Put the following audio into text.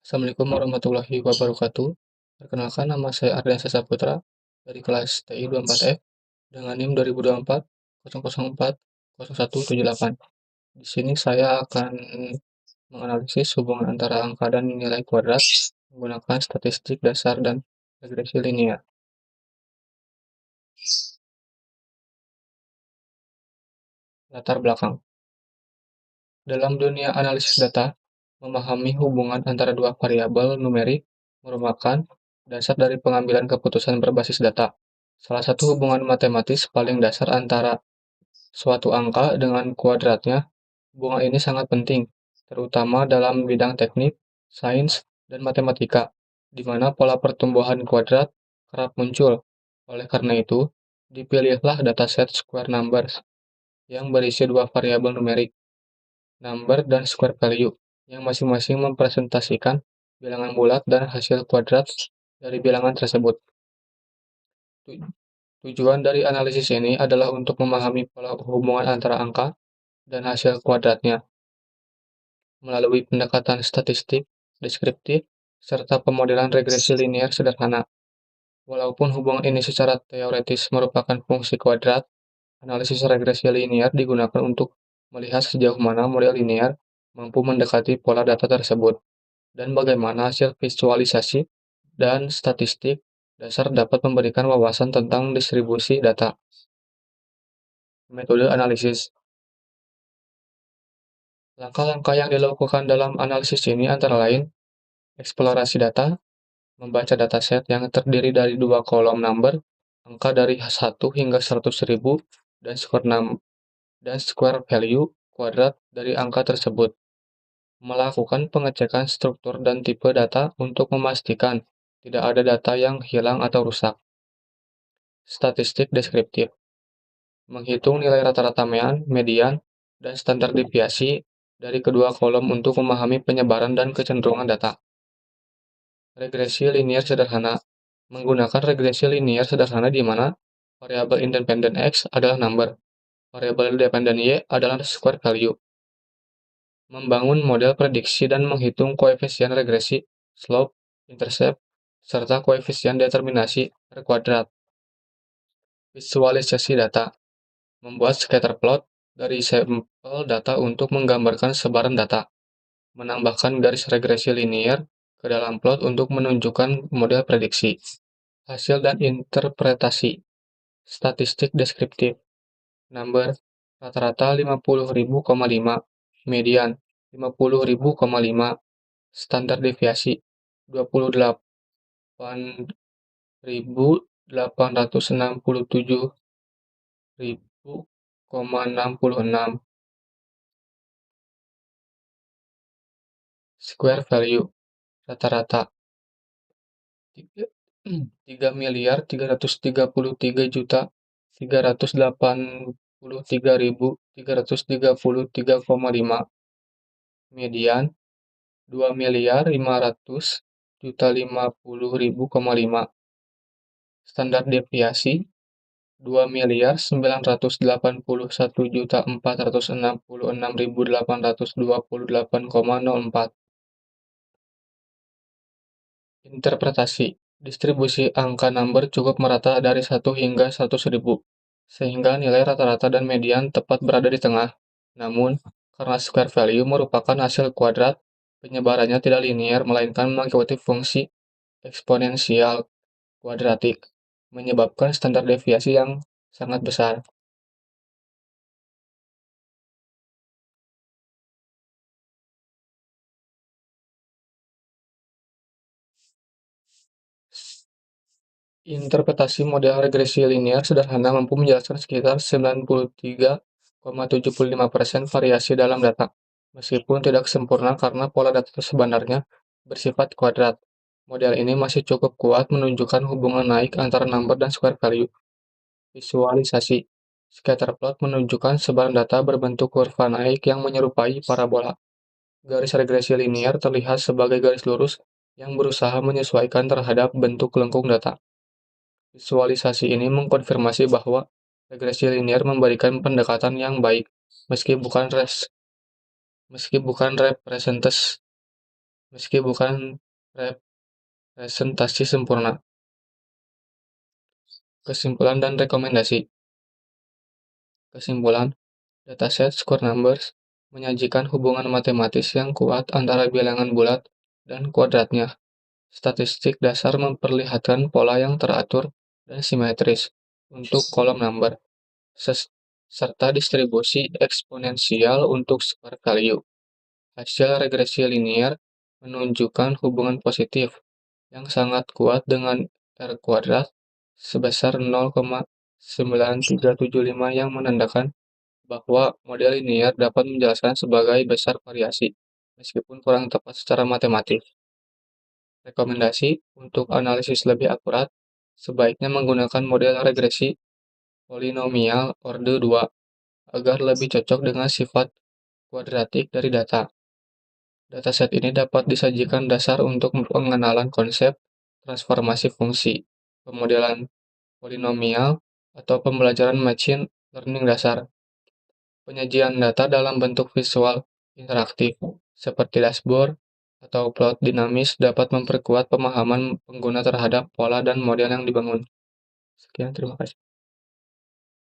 Assalamualaikum warahmatullahi wabarakatuh. Perkenalkan, nama saya Ardiansa Saputra dari kelas TI 24F dengan NIM 2024 004 0178. Di sini saya akan menganalisis hubungan antara angka dan nilai kuadrat menggunakan statistik dasar dan regresi linear. Latar belakang. Dalam dunia analisis data, memahami hubungan antara dua variabel numerik merupakan dasar dari pengambilan keputusan berbasis data. Salah satu hubungan matematis paling dasar antara suatu angka dengan kuadratnya. Hubungan ini sangat penting, terutama dalam bidang teknik, sains, dan matematika, di mana pola pertumbuhan kuadrat kerap muncul. Oleh karena itu, dipilihlah dataset square numbers yang berisi dua variabel numerik, number dan square value, yang masing-masing mempresentasikan bilangan bulat dan hasil kuadrat dari bilangan tersebut. Tujuan dari analisis ini adalah untuk memahami pola hubungan antara angka dan hasil kuadratnya melalui pendekatan statistik, deskriptif, serta pemodelan regresi linear sederhana. Walaupun hubungan ini secara teoretis merupakan fungsi kuadrat, analisis regresi linear digunakan untuk melihat sejauh mana model linear mampu mendekati pola data tersebut, dan bagaimana hasil visualisasi dan statistik dasar dapat memberikan wawasan tentang distribusi data. Metode analisis. Langkah-langkah yang dilakukan dalam analisis ini antara lain eksplorasi data, membaca dataset yang terdiri dari dua kolom number, angka dari 1 hingga 100.000, dan square value kuadrat dari angka tersebut. Melakukan pengecekan struktur dan tipe data untuk memastikan tidak ada data yang hilang atau rusak. Statistik deskriptif. Menghitung nilai rata-rata median, dan standar deviasi dari kedua kolom untuk memahami penyebaran dan kecenderungan data. Regresi linear sederhana. Menggunakan regresi linear sederhana di mana variabel independen X adalah number, variabel dependen Y adalah square value. Membangun model prediksi dan menghitung koefisien regresi, slope, intercept, serta koefisien determinasi R kuadrat. Visualisasi data. Membuat scatter plot dari sampel data untuk menggambarkan sebaran data. Menambahkan garis regresi linear ke dalam plot untuk menunjukkan model prediksi. Hasil dan interpretasi. Statistik deskriptif. Number rata-rata 50.000,5, median 50.000,5, standar deviasi 28.867.000,66, square value rata-rata 3.333.383.333,5, median 2.500.050.000,5, standar deviasi 2.981.466.828,04. Interpretasi. Distribusi angka number cukup merata dari 1 hingga 100.000, sehingga nilai rata-rata dan median tepat berada di tengah. Namun, karena square value merupakan hasil kuadrat, penyebarannya tidak linear melainkan mengikuti fungsi eksponensial kuadratik, menyebabkan standar deviasi yang sangat besar. Interpretasi model regresi linear sederhana mampu menjelaskan sekitar 93,75% variasi dalam data, meskipun tidak sempurna karena pola data sebenarnya bersifat kuadrat. Model ini masih cukup kuat menunjukkan hubungan naik antara number dan square value. Visualisasi. Scatter plot menunjukkan sebaran data berbentuk kurva naik yang menyerupai parabola. Garis regresi linear terlihat sebagai garis lurus yang berusaha menyesuaikan terhadap bentuk lengkung data. Visualisasi ini mengkonfirmasi bahwa regresi linear memberikan pendekatan yang baik, meski bukan representasi meski bukan representasi sempurna. Kesimpulan dan rekomendasi. Kesimpulan, dataset Square Numbers menyajikan hubungan matematis yang kuat antara bilangan bulat dan kuadratnya. Statistik dasar memperlihatkan pola yang teratur dan simetris untuk kolom number, serta distribusi eksponensial untuk square value. Hasil regresi linier menunjukkan hubungan positif yang sangat kuat dengan R kuadrat sebesar 0,9375 yang menandakan bahwa model linier dapat menjelaskan sebagai besar variasi, meskipun kurang tepat secara matematis. Rekomendasi untuk analisis lebih akurat, sebaiknya menggunakan model regresi polinomial orde 2 agar lebih cocok dengan sifat kuadratik dari data. Dataset ini dapat disajikan dasar untuk pengenalan konsep transformasi fungsi, pemodelan polinomial, atau pembelajaran machine learning dasar. Penyajian data dalam bentuk visual interaktif, seperti dashboard atau plot dinamis dapat memperkuat pemahaman pengguna terhadap pola dan model yang dibangun. Sekian, terima kasih.